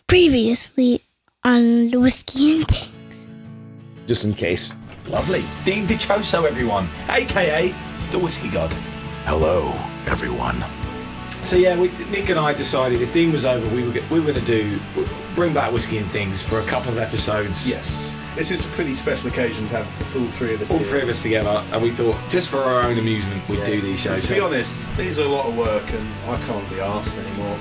Previously on Whisky and Things. Just in case. Lovely. Dean Dichoso, everyone, a.k.a. the Whisky God. Hello, everyone. So yeah, Nick and I decided if Dean was over, we were going to bring back Whisky and Things for a couple of episodes. Yes. This is a pretty special occasion to have all three of us All three of us together, and we thought, just for our own amusement, we'd do these shows. To be honest, these are a lot of work and I can't be arsed anymore.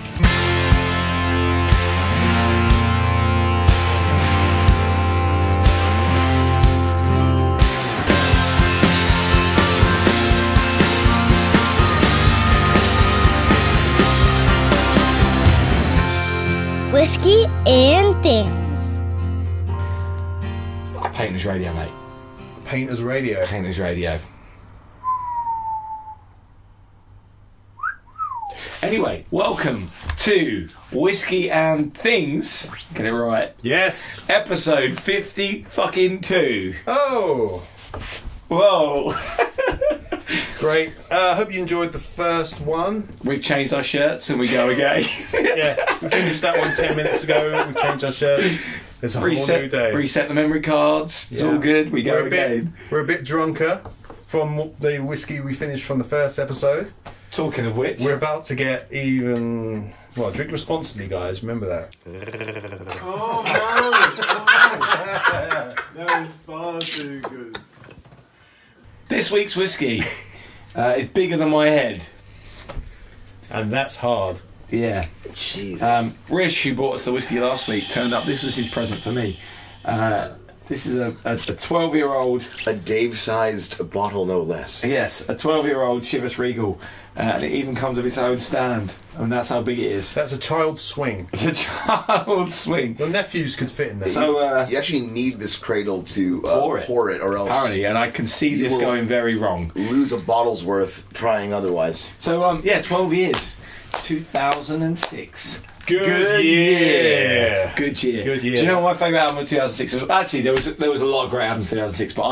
Whisky and Things. Painter's Radio, mate. Painter's Radio. Painter's Radio. Anyway, welcome to Whisky and Things. Get it right. Yes. Episode 52. Oh. Whoa. Great. I hope you enjoyed the first one. We've changed our shirts and we go again. Yeah, we finished that one 10 minutes ago. We changed our shirts. It's a whole new day. Reset the memory cards. It's all good. We go again. We're a bit drunker from the whiskey we finished from the first episode. Talking of which, we're about to get even... Well, drink responsibly, guys. Remember that. Oh no! That was far too good. This week's whiskey is bigger than my head. And that's hard. Yeah. Jesus. Rish, who bought us the whiskey last week, turned up. This was his present for me. This is a 12-year-old... A Dave-sized bottle, no less. Yes, a 12-year-old Chivas Regal. And it even comes with its own stand. I mean, that's how big it is. That's a child's swing. It's a child's swing. Your nephews could fit in there. So, you actually need this cradle to pour it, or else... Apparently, and I can see this going very wrong. Lose a bottle's worth trying otherwise. So, 12 years. 2006. Good year. Good year. Good year. Do you know what my favourite album of 2006 was? Actually, there was a lot of great albums in 2006, but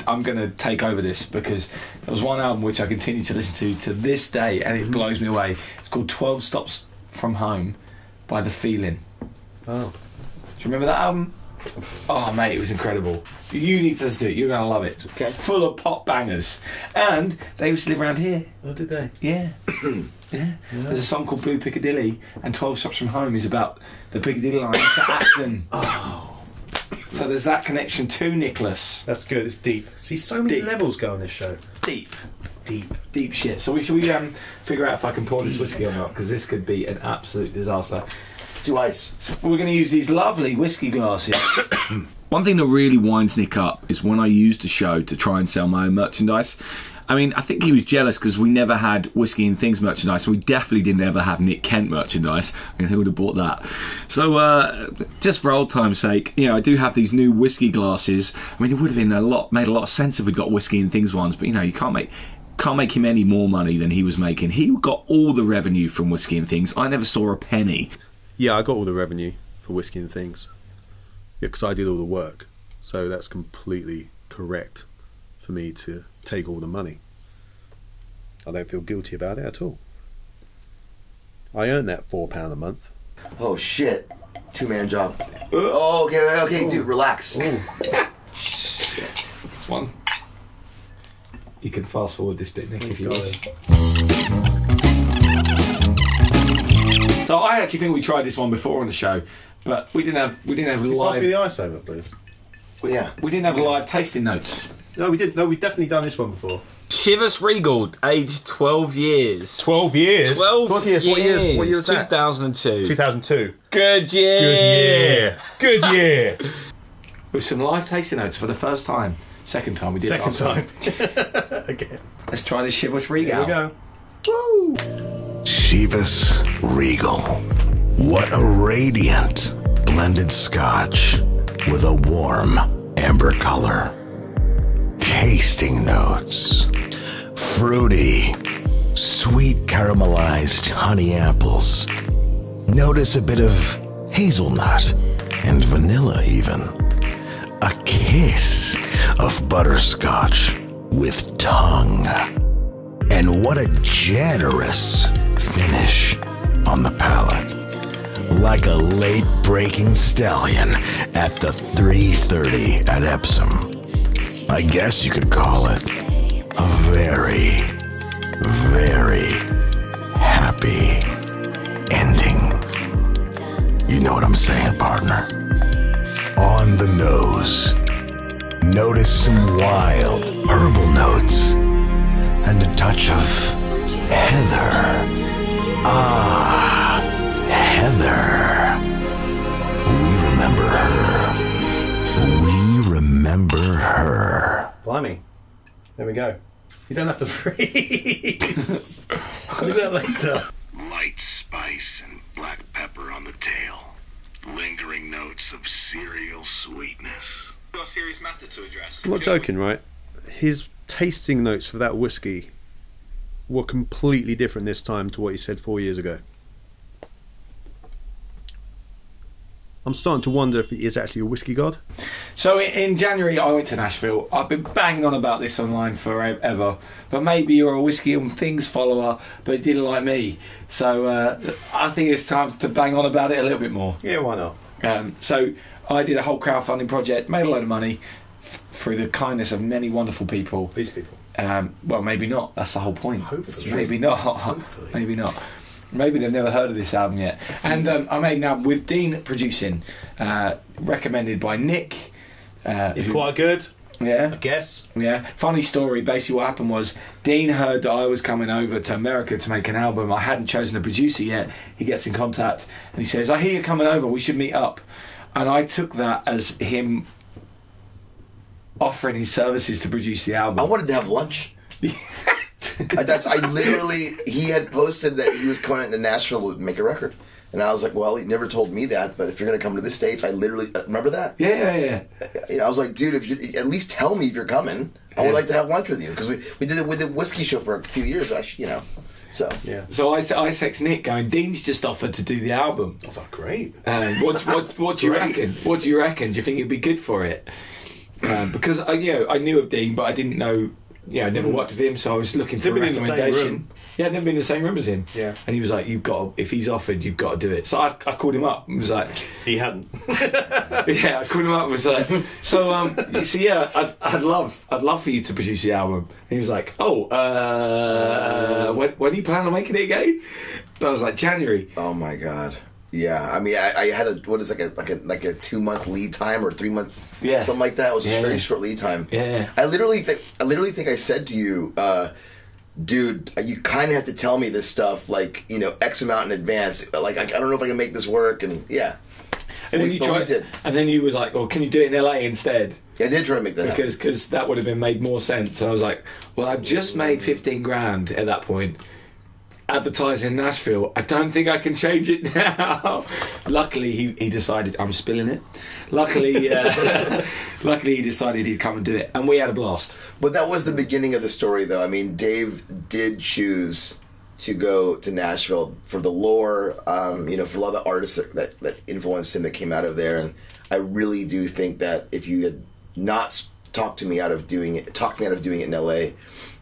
I'm gonna take over this because there was one album which I continue to listen to this day, and it blows me away. It's called 12 Stops From Home by The Feeling. Oh. Do you remember that album? Oh, mate, it was incredible. You need to listen to it. You're going to love it. Okay. Full of pop bangers. And they used to live around here. Oh, did they? Yeah. Yeah. There's a song called Blue Piccadilly, and 12 Stops From Home is about the Piccadilly line to Acton. Oh. So there's that connection to Nicholas. That's good. It's deep. See, so many levels go on this show. Deep shit. So should we figure out if I can pour this whiskey or not, because this could be an absolute disaster. Do ice. So we're going to use these lovely whiskey glasses. One thing that really winds Nick up is when I used the show to try and sell my own merchandise. I mean, I think he was jealous because we never had Whisky and Things merchandise, and we definitely didn't ever have Nick Kent merchandise. I mean, who would have bought that? So, just for old time's sake, I do have these new whiskey glasses. I mean, it would have been made a lot of sense if we got Whisky and Things ones, but you can't make him any more money than he was making. He got all the revenue from Whisky and Things. I never saw a penny. Yeah, I got all the revenue for Whisky and Things. Yeah, because I did all the work. So that's completely correct for me to take all the money. I don't feel guilty about it at all. I earned that £4 a month. Oh, shit. Two-man job. Oh, okay, dude, relax. Shit. This one. You can fast forward this bit, Nick, if you want. So I actually think we tried this one before on the show, but we didn't have live. Pass me the ice over, please. We didn't have live tasting notes. No, we did. No, we've definitely done this one before. Chivas Regal, aged 12 years. 12 years? 12 years. What year is that? 2002. 2002. Good year. Good year. With some live tasting notes for the first time. Second time we did it last time. Again. Let's try this Chivas Regal. Here we go. Woo! Chivas Regal. What a radiant blended scotch with a warm amber color. Tasting notes. Fruity, sweet caramelized honey apples. Notice a bit of hazelnut and vanilla even. A kiss of butterscotch with tongue. And what a generous finish on the palate. like a late-breaking stallion at the 3:30 at Epsom. I guess you could call it a very, very happy ending. You know what I'm saying, partner? On the nose. Notice some wild herbal notes and a touch of heather. Ah, Heather. We remember her. We remember her. Blimey. There we go. You don't have to freeze. I'll do that later. Light spice and black pepper on the tail. Lingering notes of cereal sweetness. Got a serious matter to address. I'm not joking, right? His tasting notes for that whiskey were completely different this time to what he said 4 years ago. I'm starting to wonder if he is actually a whiskey god. So in January I went to Nashville. I've been banging on about this online forever, but maybe you're a Whisky and Things follower but you didn't like me, so I think it's time to bang on about it a little bit more. Yeah, why not? So I did a whole crowdfunding project, made a load of money through the kindness of many wonderful people. These people. Well, maybe not. That's the whole point. Hopefully. Maybe not. Hopefully. Maybe not. Maybe they've never heard of this album yet. And I made an album with Dean producing, recommended by Nick. It's quite good, Yeah. I guess. Yeah. Funny story. Basically, what happened was Dean heard that I was coming over to America to make an album. I hadn't chosen a producer yet. He gets in contact and he says, "I hear you're coming over. We should meet up." And I took that as him offering his services to produce the album. I wanted to have lunch. He had posted that he was coming into Nashville to make a record. And I was like, well, he never told me that, but if you're going to come to the States, I literally, remember that? Yeah. You know, I was like, dude, if you at least tell me if you're coming, I would like to have lunch with you. Because we did it with the whiskey show for a few years, you know. So, yeah. So I text Nick going, Dean's just offered to do the album. I was like, great. What do you reckon? What do you reckon? Do you think he'd be good for it? Because I knew of Dean, but I didn't know. Yeah, I never worked with him, so I was looking for a recommendation. Yeah, I'd never been in the same room as him. Yeah. And he was like, if he's offered, you've got to do it. So I called him up and was like... He hadn't. Yeah, I called him up and was like, I'd love for you to produce the album. And he was like, when are you planning on making it again? And I was like, January. Oh my God. Yeah, I mean, I had a 2-month lead time or 3-month, something like that. It was a very short lead time. Yeah, I literally think I said to you, dude, you kind of have to tell me this stuff, like, you know, X amount in advance. Like, I don't know if I can make this work, and yeah. And then you tried, and then you were like, "Well, can you do it in LA instead?" Yeah, I did try to make that because that would have been made more sense. And I was like, "Well, I've just made 15 grand at that point." Advertising in Nashville, I don't think I can change it now. Luckily, he decided I'm spilling it. Luckily, he decided he'd come and do it, and we had a blast. But that was the beginning of the story, though. I mean, Dave did choose to go to Nashville for the lore, you know, for a lot of the artists that influenced him that came out of there. And I really do think that if you had not talked me out of doing it in LA,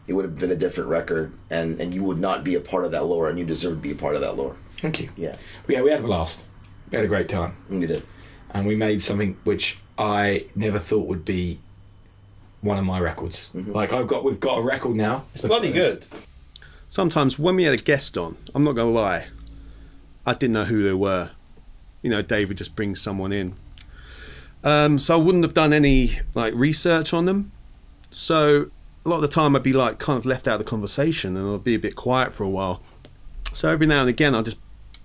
it would have been a different record, and you would not be a part of that lore, and you deserve to be a part of that lore. Thank you. Yeah. We had a blast. We had a great time. We did. And we made something which I never thought would be one of my records. Mm-hmm. Like we've got a record now. It's bloody good. Sometimes when we had a guest on, I'm not gonna lie, I didn't know who they were. You know, Dave would just bring someone in. So I wouldn't have done any like research on them. So a lot of the time I'd be like kind of left out of the conversation, and I'd be a bit quiet for a while. So every now and again I'll just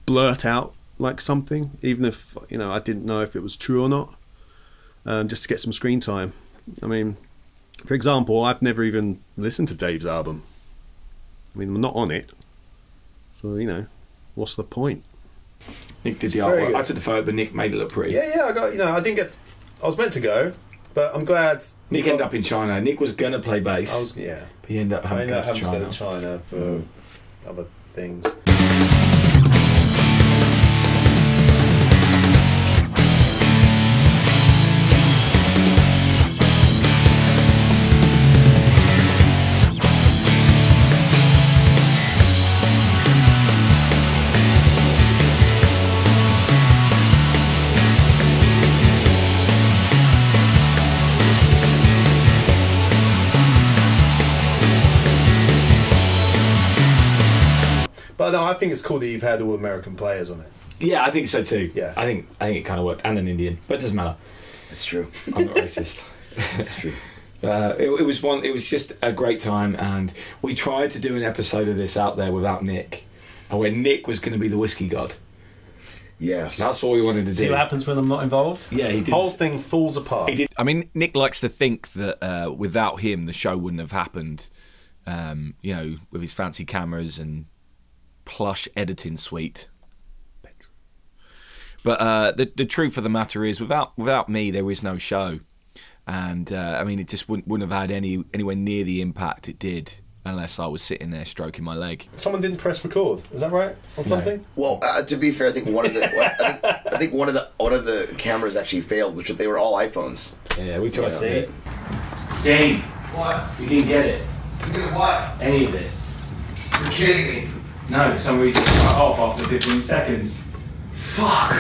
blurt out like something, even if, you know, I didn't know if it was true or not, just to get some screen time. I mean, for example, I've never even listened to Dave's album. I mean, I'm not on it, so, you know, what's the point? Nick did the artwork. I took the photo, but Nick made it look pretty. Yeah, I was meant to go, but I'm glad. Nick ended up in China. Nick was gonna play bass. But he ended up having to go to China for other things. No, I think it's cool that you've had all American players on it. Yeah, I think so too. Yeah. I think it kind of worked, and an Indian, but it doesn't matter. It's true. I'm not racist. It's true. It was just a great time, and we tried to do an episode of this out there without Nick, and where Nick was going to be the Whisky God. Yes. That's what we wanted to do. See what happens when I'm not involved? Yeah, he did. The whole thing falls apart. He did. I mean, Nick likes to think that without him, the show wouldn't have happened. You know, with his fancy cameras and plush editing suite. But the truth of the matter is, without me, there is no show, and I mean, it just wouldn't have had anywhere near the impact it did unless I was sitting there stroking my leg. Someone didn't press record. Is that right on something? Well, to be fair, I think one of the cameras actually failed, which they were all iPhones. Yeah, we tried to See? do it. Dane, What? you didn't get it. You did what? Any of it? You're kidding me. No, for some reason it cut off after 15 seconds. Fuck.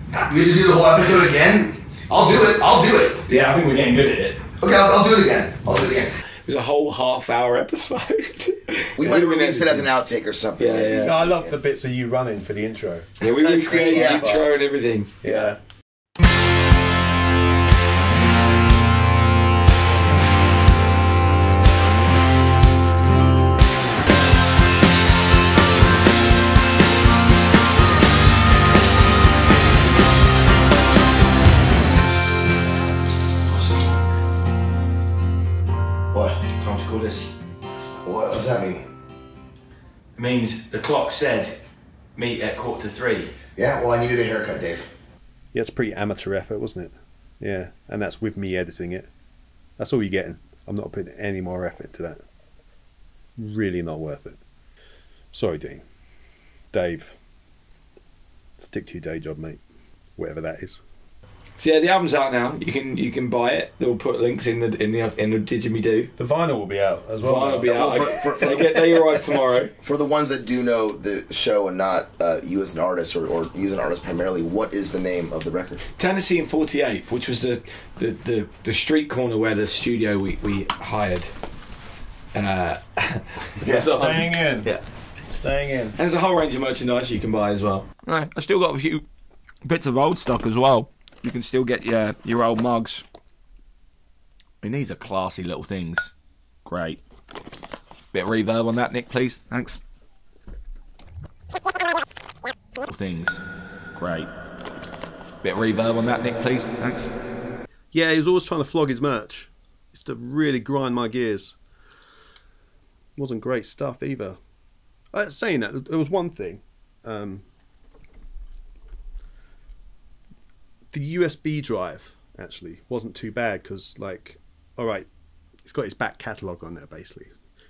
We have to do the whole episode again? I'll do it. Yeah, I think we're getting good at it. Okay, I'll do it again. It was a whole half-hour episode. We might release it as an outtake or something. Yeah, maybe. yeah. No, I love the bits of you running for the intro. Yeah, we I see, recreated yeah. the intro and everything. Yeah. What? Time to call this. What does that mean? It means the clock said meet at 2:45. Yeah, well, I needed a haircut, Dave. Yeah, it's pretty amateur effort, wasn't it? Yeah, and that's with me editing it. That's all you're getting. I'm not putting any more effort into that. Really not worth it. Sorry, Dean. Dave. Stick to your day job, mate. Whatever that is. So yeah, the album's out now. You can buy it. They'll put links in the didgeridoo. The vinyl will be out as well. Vinyl will be out. Well, They arrive tomorrow. For the ones that do know the show and not you as an artist or you as an artist primarily, what is the name of the record? Tennessee and 48th, which was the street corner where the studio we hired. Yeah. Staying in. Yeah. Staying in. And there's a whole range of merchandise you can buy as well. Right, I still got a few bits of old stock as well. You can still get your old mugs. I mean, these are classy little things. Great. Bit of reverb on that, Nick, please. Thanks. Little things. Great. Bit of reverb on that, Nick, please. Thanks. Yeah, he was always trying to flog his merch. Used to really grind my gears. Wasn't great stuff either. Saying that, there was one thing. The USB drive actually wasn't too bad because, like, all right, it's got its back catalogue on there basically.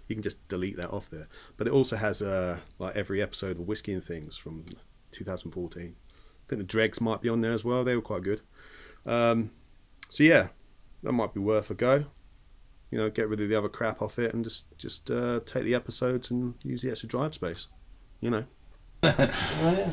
You can just delete that off there. But it also has like every episode of Whisky and Things from 2014. I think the Dregs might be on there as well. They were quite good. So yeah, that might be worth a go. You know, get rid of the other crap off it and just take the episodes and use the extra drive space. You know.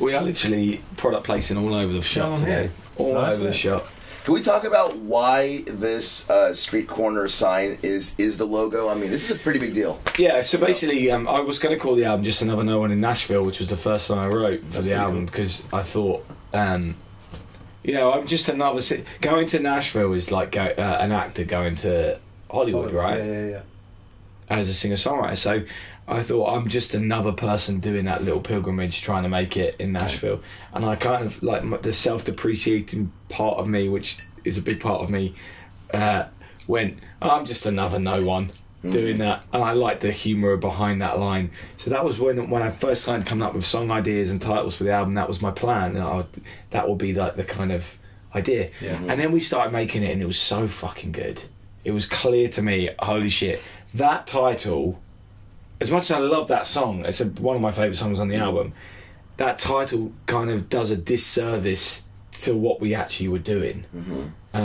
We are literally product placing all over the shop today. All over the shop. Can we talk about why this street corner sign is the logo? I mean, this is a pretty big deal. Yeah, so basically, I was going to call the album Just Another No One in Nashville, which was the first song I wrote for the album, because I thought, you know, I'm just another... Going to Nashville is like an actor going to Hollywood, right? Yeah. As a singer-songwriter. So I thought, I'm just another person doing that little pilgrimage, trying to make it in Nashville. And I kind of, like, the self-depreciating part of me, which is a big part of me, went, I'm just another no one doing that. And I liked the humour behind that line. So that was when I first started coming up with song ideas and titles for the album. That was my plan. That would be like the kind of idea. Yeah. And then we started making it, and it was so fucking good. It was clear to me, holy shit, that title, as much as I love that song, it's one of my favourite songs on the album, that title kind of does a disservice to what we actually were doing,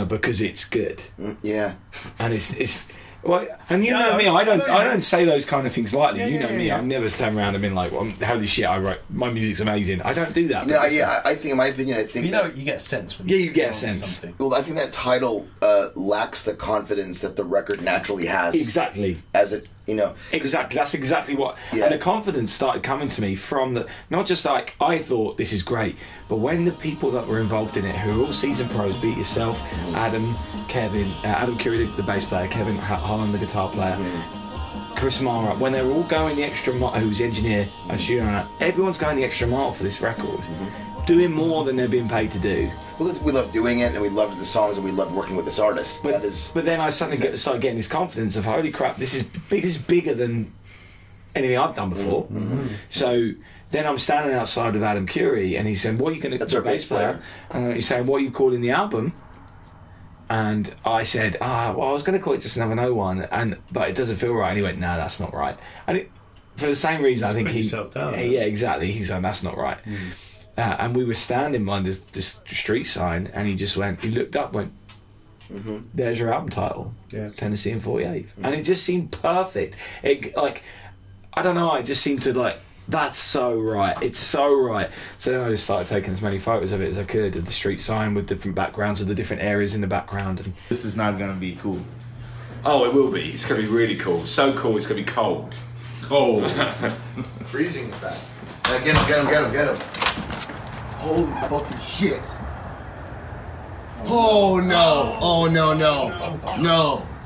because it's good. Yeah. And it's well, and you know me, I don't say those kind of things lightly. You know me, I've never turned around and been like, well, holy shit, I wrote, my music's amazing. I don't do that. Yeah, I think, in my opinion, You know, you get a sense when you get a sense. something. Well, I think that title lacks the confidence that the record naturally has. Exactly. As it You know, exactly. That's exactly what. Yeah. And the confidence started coming to me from the not just like I thought this is great, but when the people that were involved in it, who are all seasoned pros, be it yourself, Adam, Kevin, Adam Curry, the bass player, Kevin Holland, the guitar player, Chris Mara, when they were all going the extra mile, who's the engineer, and shooter, everyone's going the extra mile for this record, doing more than they're being paid to do. Because we love doing it, and we loved the songs, and we loved working with this artist. But then I suddenly started getting this confidence of holy crap, this is bigger than anything I've done before. So then I'm standing outside with Adam Curry, and he's saying, "What are you going to?" That's our bass player. And he's saying, "What are you calling the album?" And I said, well, I was going to call it Just Another No One, but it doesn't feel right. And he went, "No, that's not right." And for the same reason, I think yourself down. Yeah, exactly. He's like, "That's not right." And we were standing behind this street sign, and he looked up, went, "There's your album title, Tennessee and 48th," and it just seemed perfect. It I don't know, it just seemed to that's so right. It's so right. So then I just started taking as many photos of it as I could, of the street sign with different backgrounds, with the different areas in the background. And This is not going to be cool. oh, it will be. It's going to be really cool. So cool. It's going to be cold. Cold. Freezing in fact. Get him. Holy fucking shit. Oh no. Oh no.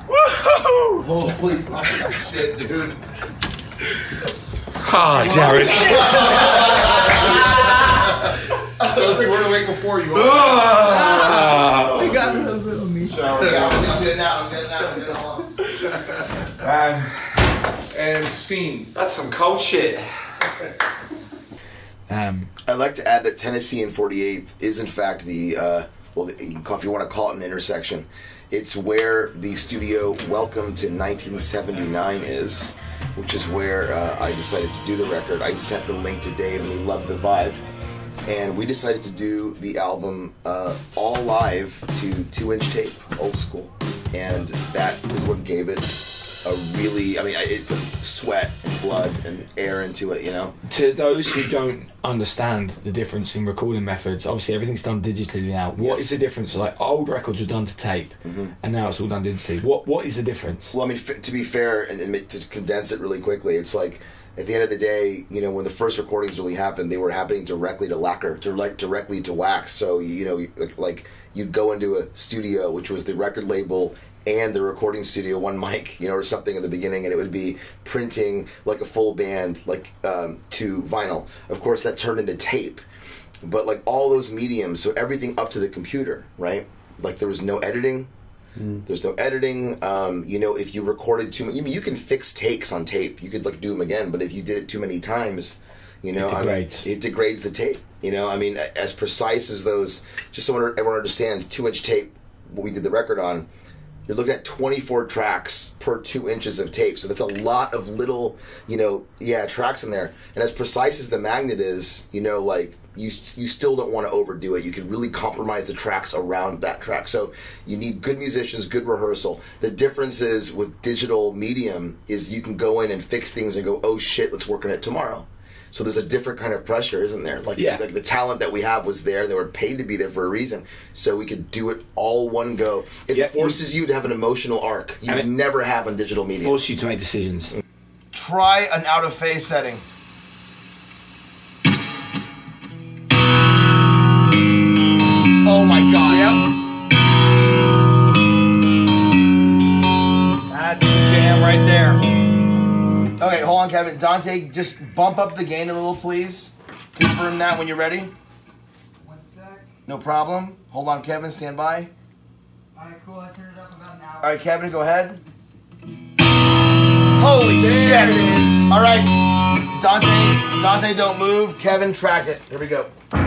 Woohoo! Holy fucking shit, dude. Ah, Jared. I don't think we're going to wait before you. Yeah, I'm good now. And scene. That's some cold shit. I'd like to add that Tennessee and 48th is in fact if you want to call it an intersection, it's where the studio Welcome to 1979 is, which is where I decided to do the record. I sent the link to Dave and he loved the vibe. And we decided to do the album all live to 2-inch tape, old school. And that is what gave it a really, it put sweat and blood and air into it, you know? To those who don't understand the difference in recording methods, obviously everything's done digitally now. What is the difference? Like old records were done to tape, and now it's all done digitally. What is the difference? Well, to be fair, and to condense it really quickly, it's like, at the end of the day, you know, when the first recordings really happened, they were happening directly to lacquer, directly to wax. So, you know, you'd go into a studio, which was the record label and the recording studio, one mic, you know, or something in the beginning, and it would be printing like a full band, to vinyl. Of course, that turned into tape. But all those mediums, so everything up to the computer, right? There was no editing. There's no editing. You know, if you recorded too much, you can fix takes on tape. You could do them again, but if you did it too many times, you know, it degrades the tape. You know, as precise as those, just so everyone understands, 2-inch tape, what we did the record on, you're looking at 24 tracks per 2 inches of tape. So that's a lot of little, tracks in there. And as precise as the magnet is, you know, you still don't want to overdo it. You can really compromise the tracks around that track. So you need good musicians, good rehearsal. The difference is with digital medium is you can go in and fix things and go, oh shit, let's work on it tomorrow. So there's a different kind of pressure, isn't there? Like the talent that we have was there. They were paid to be there for a reason. So we could do it all one go. It forces you to have an emotional arc you never have on digital media. Force you to make decisions. Try an out of phase setting. Oh my god. Yep. That's the jam right there. Okay, hold on, Kevin. Dante, just bump up the gain a little, please. Confirm that when you're ready. 1 sec. No problem. Hold on, Kevin. Stand by. Alright, cool. I turned it up about an hour. All right, Kevin, go ahead. Holy shit! It is. All right, Dante, don't move. Kevin, track it. Here we go. You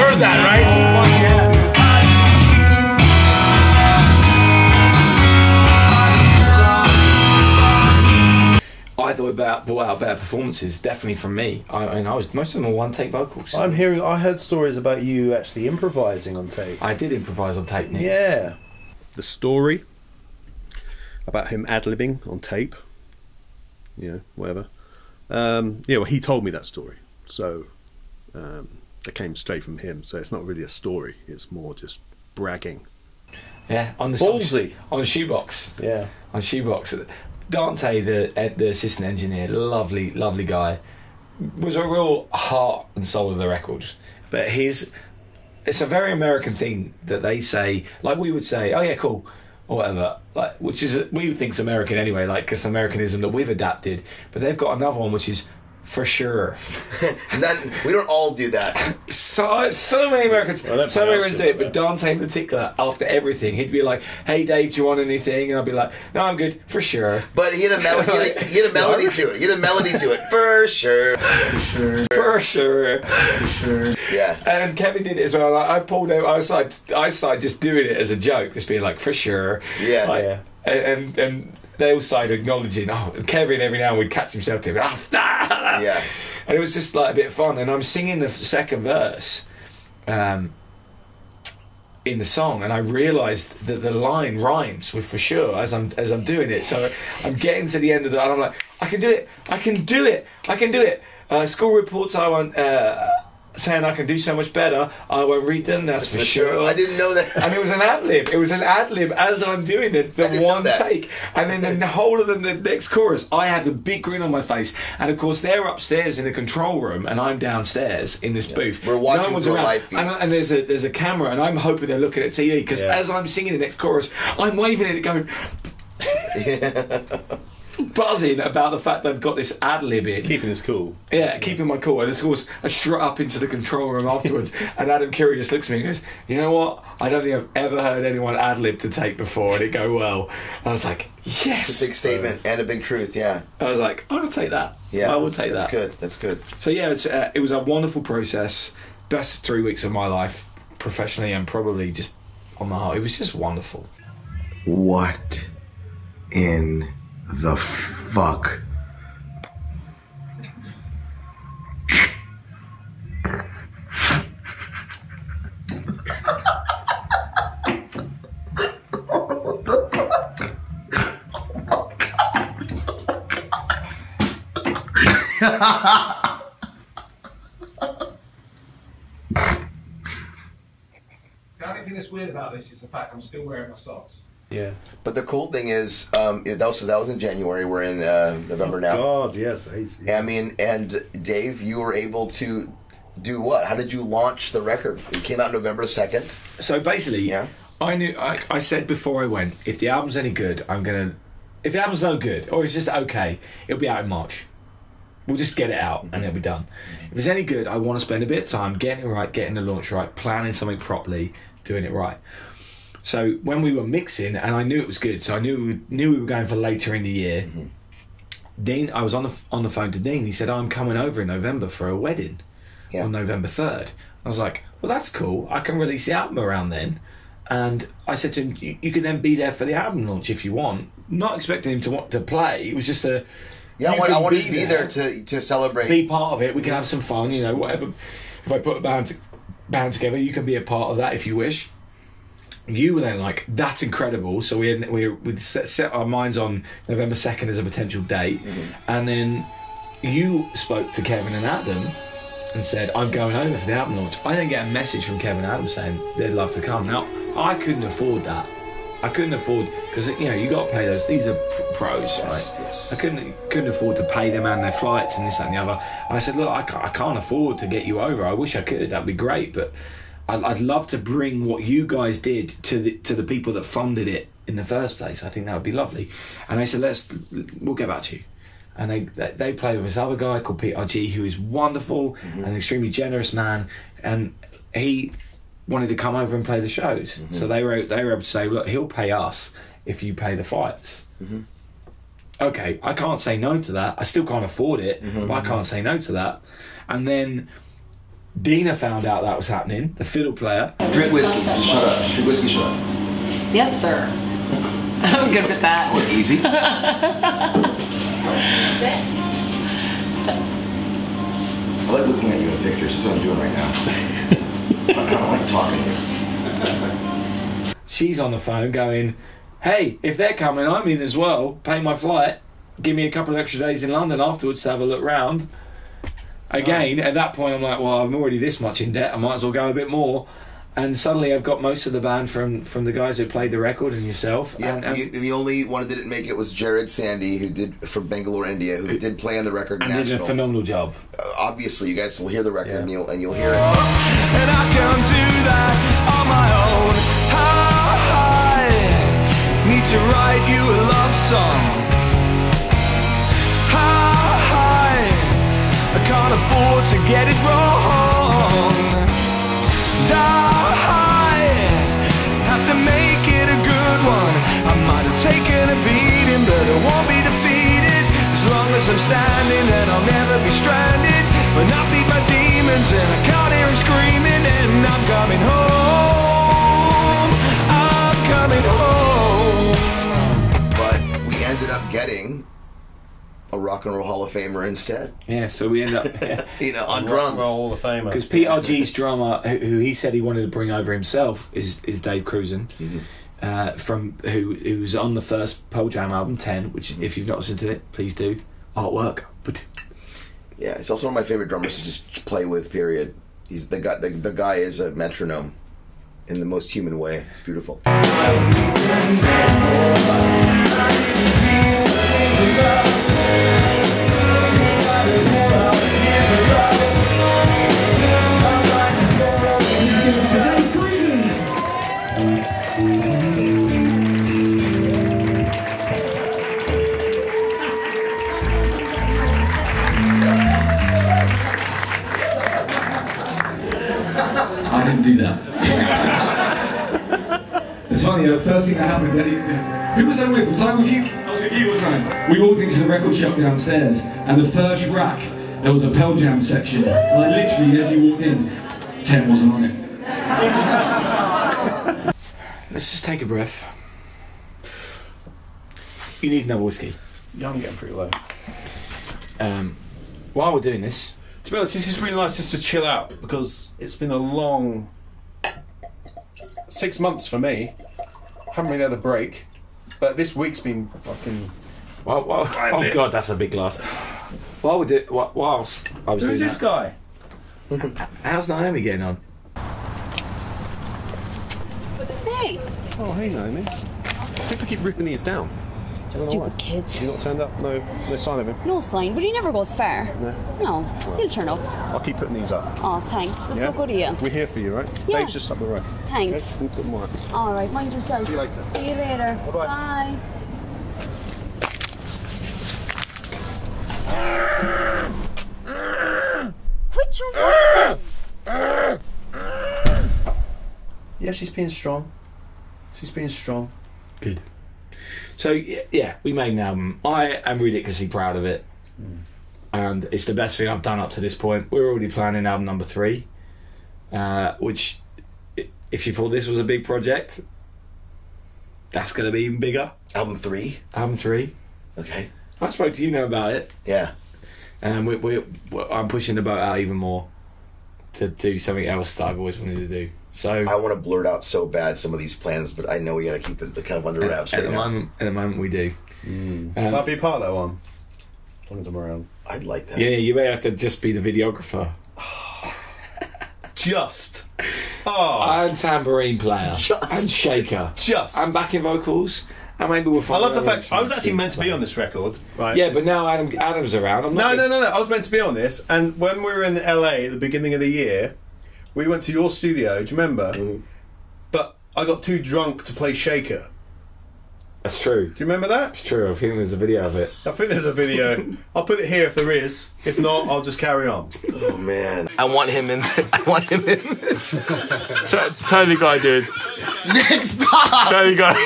heard that, right? Fuck yeah. I thought brought out better performances, definitely from me. Most of them were one-take vocals. I heard stories about you actually improvising on tape. I did improvise on tape, Nick. Yeah. The story about him ad-libbing on tape, whatever. Well, he told me that story. So, that came straight from him. So it's not really a story. It's more just bragging. Yeah, on the Ballsy. on Shoebox. Yeah. On Shoebox. Dante, the assistant engineer, lovely guy, was a real heart and soul of the record. But it's a very American thing that they say, like we would say, oh yeah, cool, or whatever, like, which is, we think's American anyway, like it's Americanism that we've adapted. But they've got another one which is for sure. We don't all do that. So many Americans, Well, so many Americans do it, yeah. but Dante in particular, after everything, he'd be like, "Hey Dave, do you want anything?" And I'd be like, "No, I'm good, for sure." But he had a melody. He had a melody to it. He had a melody to it for sure. For sure. Yeah. And Kevin did it as well. I pulled out. I started just doing it as a joke, just being like, "For sure." Yeah. Like, Yeah. And they all started acknowledging. Oh, Kevin every now and would catch himself to Yeah. And it was just like a bit of fun. And I'm singing the second verse in the song, and I realised that the line rhymes with "for sure" as I'm doing it. So I'm getting to the end of the, and I'm like, I can do it. I can do it. I can do it. School reports I won't saying I can do so much better. I won't read them. That's for sure. I didn't know that. And it was an ad lib. It was an ad lib as I'm doing it, I the didn't one know that. take. And then the whole of the next chorus, I had the big grin on my face. And of course, they're upstairs in the control room, and I'm downstairs in this booth. We're watching no one's through a around. live feed. And there's a camera, and I'm hoping they're looking at TV because as I'm singing the next chorus, I'm waving at it, going. Buzzing about the fact that I've got this ad lib in. Keeping us cool. Yeah, keeping my cool. And of course, I strut up into the control room afterwards, and Adam Curry just looks at me and goes, "You know what? I don't think I've ever heard anyone ad lib to take before and it go well." I was like, yes. It's a big statement and a big truth. Yeah. I was like, I'll take that. Yeah. I will take That's that. good. That's good. So yeah, it was a wonderful process. Best 3 weeks of my life, professionally and probably just on the heart. It was just wonderful. What in the fuck? The only thing that's weird about this is the fact I'm still wearing my socks. Yeah. But the cool thing is, that was in January. We're in November now. God, yes. I mean, and Dave, you were able to do what? How did you launch the record? It came out November 2nd. So basically, Yeah. I knew. I said before I went, if the album's any good, I'm gonna. If the album's no good or it's just okay, it'll be out in March. We'll just get it out and it'll be done. If it's any good, I want to spend a bit of time getting it right, getting the launch right, planning something properly, doing it right. So when we were mixing, and I knew it was good, so I knew we were going for later in the year. Mm-hmm. Dean, I was on the phone to Dean. He said, "I'm coming over in November for a wedding on November 3rd." I was like, "Well, that's cool. I can release the album around then." And I said to him, "You can then be there for the album launch if you want." Not expecting him to want to play. It was just a Yeah, you I can wanted to be there to celebrate. be part of it. We can have some fun, you know, whatever. If I put a band together, you can be a part of that if you wish. You were then like, "That's incredible." So we set our minds on November 2nd as a potential date, and then you spoke to Kevin and Adam and said, "I'm going over for the album launch." I then get a message from Kevin and Adam saying they'd love to come. Now I couldn't afford that. I couldn't afford, because you know you got to pay those. These are pros, right? Yes. I couldn't afford to pay them and their flights and this that, and the other. And I said, "Look, I can't afford to get you over. I wish I could. That'd be great, but I'd love to bring what you guys did to the people that funded it in the first place. I think that would be lovely." And they said, we'll get back to you. And they played with this other guy called Pete RG, who is wonderful, an extremely generous man, and he wanted to come over and play the shows. So they were able to say, "Look, he'll pay us if you pay the flights." Okay, I can't say no to that. I still can't afford it, but I can't say no to that. And then Dina found out that was happening, the fiddle player. Drink whiskey. Shut up. Drink whiskey. Shut up. Yes, sir. I'm good with that. That was easy. That's it. I like looking at you in pictures. That's what I'm doing right now. I don't like talking to you. She's on the phone going, "Hey, if they're coming, I'm in as well. Pay my flight. Give me a couple of extra days in London afterwards to have a look round." Again, at that point, I'm like, well, I'm already this much in debt. I might as well go a bit more. And suddenly, I've got most of the band from the guys who played the record and yourself. Yeah, and the only one that didn't make it was Jared Sandy, who did from Bangalore, India, who did play on the record and national. did a phenomenal job. Obviously, you guys will hear the record and you'll hear it. And I can do that on my own. I need to write you a love song. I can't afford to get it wrong. I have to make it a good one. I might have taken a beating, but I won't be defeated. As long as I'm standing, then I'll never be stranded. When I beat my demons and I can't hear them screaming, and I'm coming home. I'm coming home. But we ended up getting a Rock and Roll Hall of Famer instead. Yeah, so we end up on drums. Hall of Famer. Because PRG's drummer, who he said he wanted to bring over himself, is Dave Cruzen, from who's on the first Pearl Jam album 10, which if you've not listened to it, please do. Artwork, but yeah, it's also one of my favorite drummers to just play with. Period. He's the guy. The guy is a metronome in the most human way. It's beautiful. I didn't do that. It's funny, the first thing that happened, who was I with? Was I with you? I was with you, wasn't I? We walked into the record shop downstairs, and the first rack, there was a Pearl Jam section. Like literally, as you walked in, 10 wasn't on it. Let's just take a breath. You need another whiskey. Yeah, I'm getting pretty low. While we're doing this, to be honest, this is really nice just to chill out, because it's been a long 6 months for me. Haven't really had a break, but this week's been fucking. oh god, that's a big glass. Whilst I was Who's doing this guy? How's Naomi getting on? Hey! Oh, hey, Naomi. People keep ripping these down. Stupid kids. You not turned up? No sign of him? No sign, but he never goes far. No. No, he'll turn up. I'll keep putting these up. Oh, thanks. That's so good of you. We're here for you, right? Yeah. Dave's just up the road. Thanks. Okay? We'll put them all up. All right, mind yourself. See you later. See you later. Bye-bye. Bye. Quit your work! Yeah, she's being strong. She's being strong. Good. So yeah, we made an album. I am ridiculously proud of it, and it's the best thing I've done up to this point. We're already planning album number 3, which, if you thought this was a big project, that's going to be even bigger. Album 3. Album 3. Okay. I spoke to you about it. Yeah. And I'm pushing the boat out even more to do something else that I've always wanted to do. So I want to blurt out so bad some of these plans, but I know we got to keep it kind of under wraps at right now. At the moment, we do. Can I be a part of that one? As long as I'm around. I'd like that. Yeah, you may have to just be the videographer. And tambourine player. And shaker. And backing vocals. And maybe we'll find I love the fact I was actually meant to be on this record, right? Yeah, but now Adam's around. No. I was meant to be on this, and when we were in LA at the beginning of the year, we went to your studio. Do you remember? But I got too drunk to play shaker. That's true. Do you remember that? It's true. I think there's a video of it. I think there's a video. I'll put it here if there is. If not, I'll just carry on. Oh man, I want him in. I want him in this. Totally guy, dude. Nick, stop! Totally guy.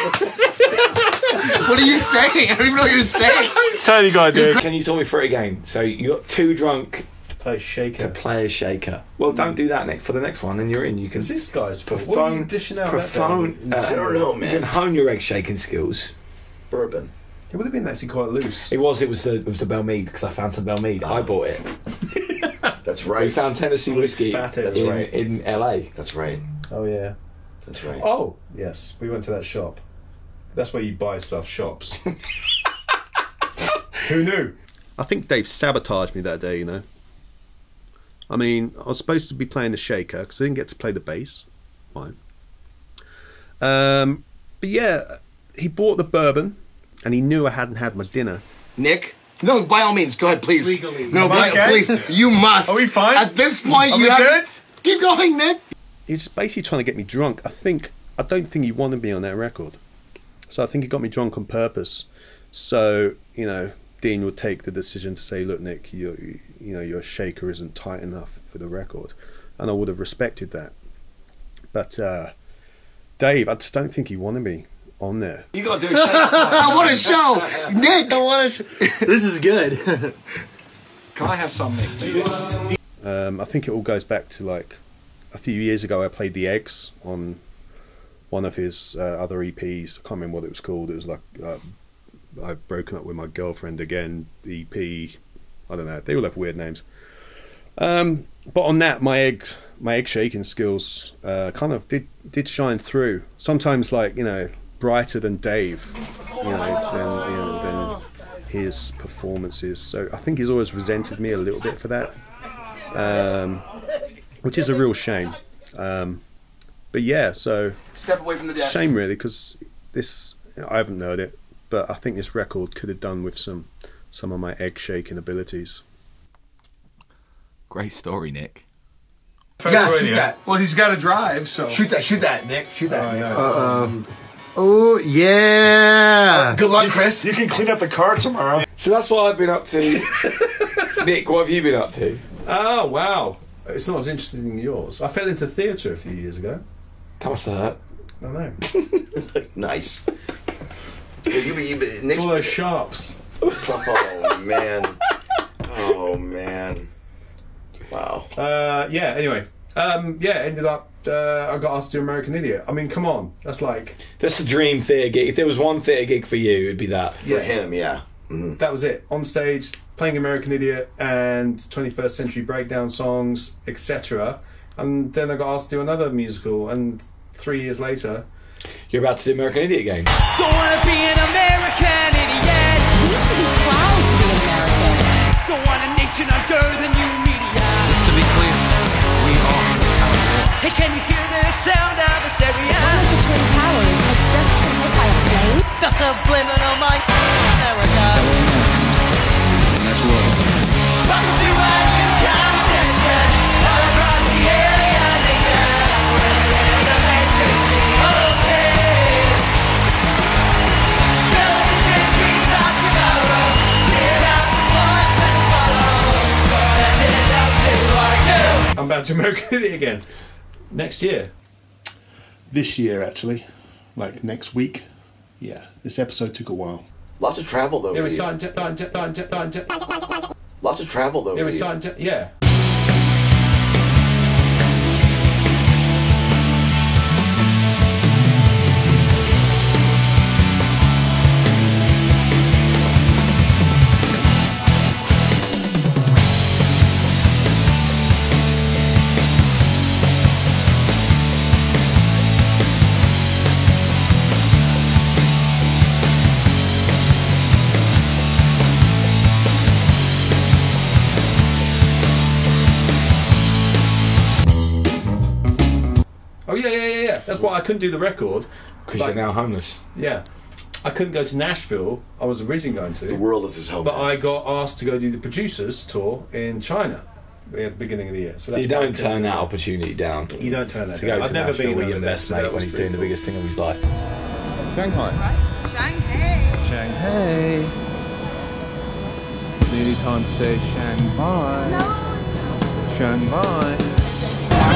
What are you saying? I don't even know what you're saying. Totally guy, dude. Can you talk me through it again? So you got too drunk to play shaker. Well, don't do that, Nick. For the next one, and you're in. You can. This guy's fault. What are you dishing out? I don't know, man. You can hone your egg shaking skills. Bourbon. It would have been actually quite loose. It was the Belmead, because I found some Belmead. I bought it. That's right. We found Tennessee whiskey in LA. That's right. Oh yeah. That's right. Oh yes, we went to that shop. That's where you buy stuff, shops. Who knew? I think Dave sabotaged me that day, you know. I mean, I was supposed to be playing the shaker because I didn't get to play the bass. Fine. But yeah, he bought the bourbon, and he knew I hadn't had my dinner. Nick? No, by all means, go ahead, please. Legally. No, Okay. please, you must. Are we fine? At this point, Are you we have good? Keep going, Nick. He was just basically trying to get me drunk. I don't think he wanted me on that record. So I think he got me drunk on purpose. So, you know, Dean would take the decision to say, look, Nick, your shaker isn't tight enough for the record. And I would have respected that. But Dave, I just don't think he wanted me on there. You got to do a show. What a show! Nick! This is good. Can I have some, Nick, please? I think it all goes back to like a few years ago. I played the Eggs on one of his other EPs. I can't remember what it was called. It was like I've broken up with my girlfriend again. EP, I don't know. They all have weird names. But on that, my egg shaking skills kind of did shine through. Sometimes, like, you know, brighter than Dave, than his performances. So I think he's always resented me a little bit for that. Which is a real shame. But yeah, so Step away from the desk. Shame really, because I haven't heard it, but I think this record could have done with some of my egg shaking abilities. Great story, Nick. Yeah, shoot that. Well, he's got to drive, so. Shoot that, Nick. Shoot that, Nick. Oh, yeah. Good luck, Chris. You can clean up the car tomorrow. So that's what I've been up to. Nick, what have you been up to? Oh, wow. It's not as interesting as yours. I fell into theatre a few years ago. That must hurt. I know. Nice. Nick's All those sharps. Oh, man. Oh, man. Wow. Yeah, anyway. Ended up, I got asked to do American Idiot. I mean, come on. That's the dream theatre gig. If there was one theatre gig for you, it'd be that. For him, yeah. Mm-hmm. That was it. On stage, playing American Idiot and 21st Century Breakdown songs, etc. And then I got asked to do another musical, and 3 years later... You're about to do American Idiot again. Don't wanna be an American idiot. We should be proud to be an American. Don't want a nation under the new media. Just to be clear, we are California. Hey, can you hear the sound of the stereo? One of the Twin Towers has just been hit by a plane. The subliminal mind, America. That's right. Welcome to a new contention all across the alien nation. Where there's a matrix open. Television dreams of tomorrow. Hear out the voice that follow. As it knows to our do. I'm about to American Idiot again. Next year. This year, actually. Like next week. Yeah, this episode took a while. Lots of travel, though, for you. Lots of travel, though, for you. Yeah. Oh yeah. That's why I couldn't do the record. Because you're now homeless. Yeah. I couldn't go to Nashville. I was originally going to. The world is his home. But I got asked to go do the producers tour in China at the beginning of the year. So that's You why I don't couldn't turn do that it. opportunity down. You don't turn that to down. go I've to never Nashville been with over your there, best so mate that when was he's pretty doing the cool. biggest thing of his life. Shanghai. Shanghai. Nearly time to say Shanghai. No. Shanghai.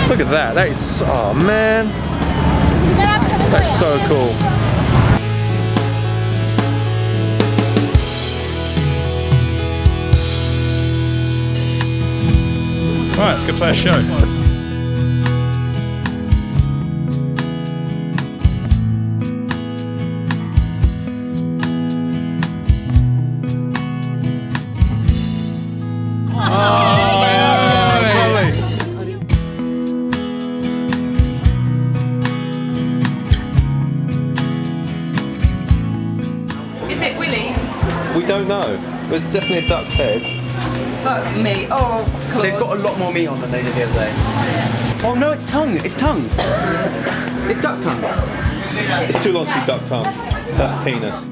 Look at that. That is, oh man. That's so cool. Right, let's go play a show. Is it Willy? We don't know. There's definitely a duck's head. Fuck me. Oh, God. They've got a lot more meat on than they did the other day. Oh no, it's tongue. It's tongue. It's duck tongue. It's too long to be duck tongue. That's penis.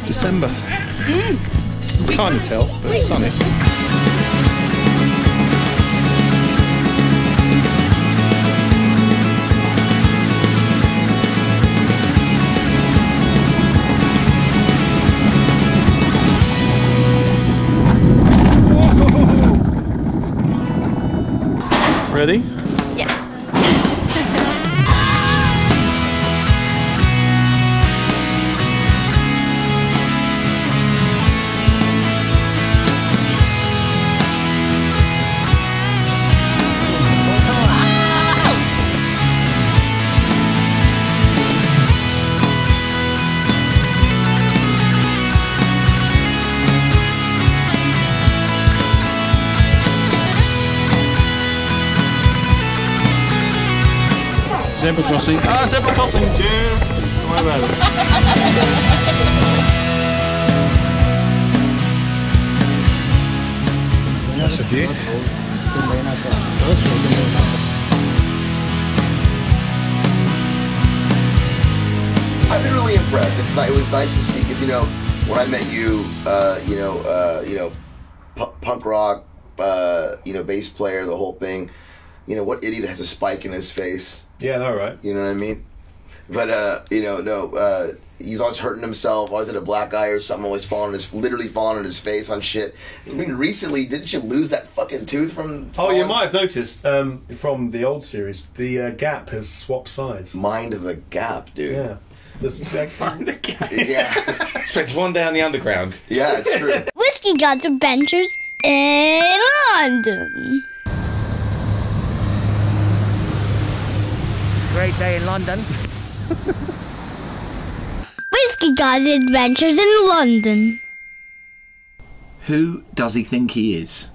December. Can't you tell, but it's sunny. Ready? Yes. Zebra crossing. Ah, zebra crossing. Cheers. Don't worry about it. That's a view. I've been really impressed. It was nice to see because when I met you, punk rock, bass player, the whole thing. What idiot has a spike in his face? Yeah, no, right. You know what I mean? But he's always hurting himself. Always had a black eye or something. Always literally falling on his face on shit. I mean, recently, didn't you lose that fucking tooth from? Oh, you might have noticed from the old series, the gap has swapped sides. Mind the gap, dude. Yeah. Mind the gap. Yeah. Spent one day on the underground. Yeah, it's true. Whisky God's Adventures in London. Great day in London. Whisky God's Adventures in London. Who does he think he is?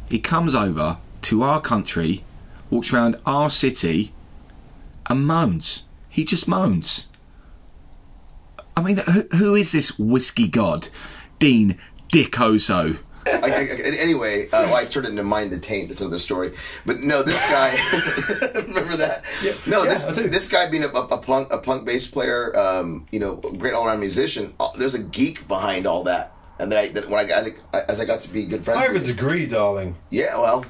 He comes over to our country, walks around our city, and moans. He just moans. I mean, who is this Whisky God? Dean Dichoso. Anyway, I turned it into Mind the Taint. That's another story. But no, this guy. Remember that? Yeah. No, this guy being a punk bass player, great all around musician. There's a geek behind all that, and as I got to be good friends. I have a degree, darling. Yeah, well,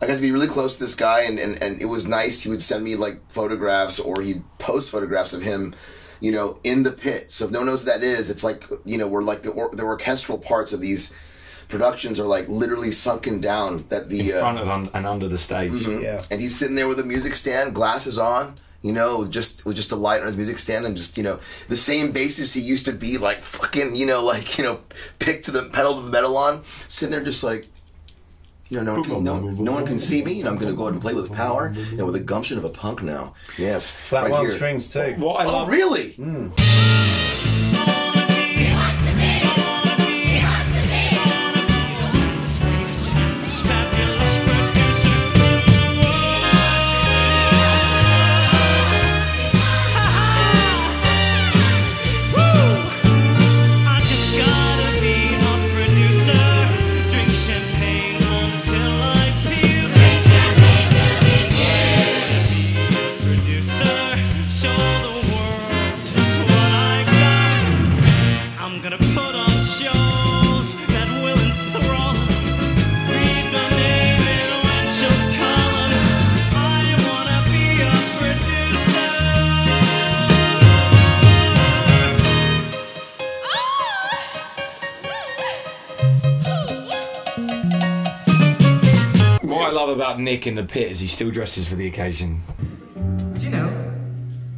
I got to be really close to this guy, and it was nice. He would send me like photographs, or he'd post photographs of him. In the pit. So if no one knows what that is, it's like we're like the orchestral parts of these productions are like literally sunken down that the in front of and under the stage. Mm-hmm. Yeah. And he's sitting there with a music stand, glasses on, with just a light on his music stand, and just the same bassist he used to be like fucking pick to the pedal to the metal on, sitting there just like no one can see me, and I'm gonna go ahead and play with power and with the gumption of a punk now. Yes, flat right one here. strings too. What I love. Oh really? Show the world just what I love about Nick in the pit is he still dresses for the occasion. Do you know,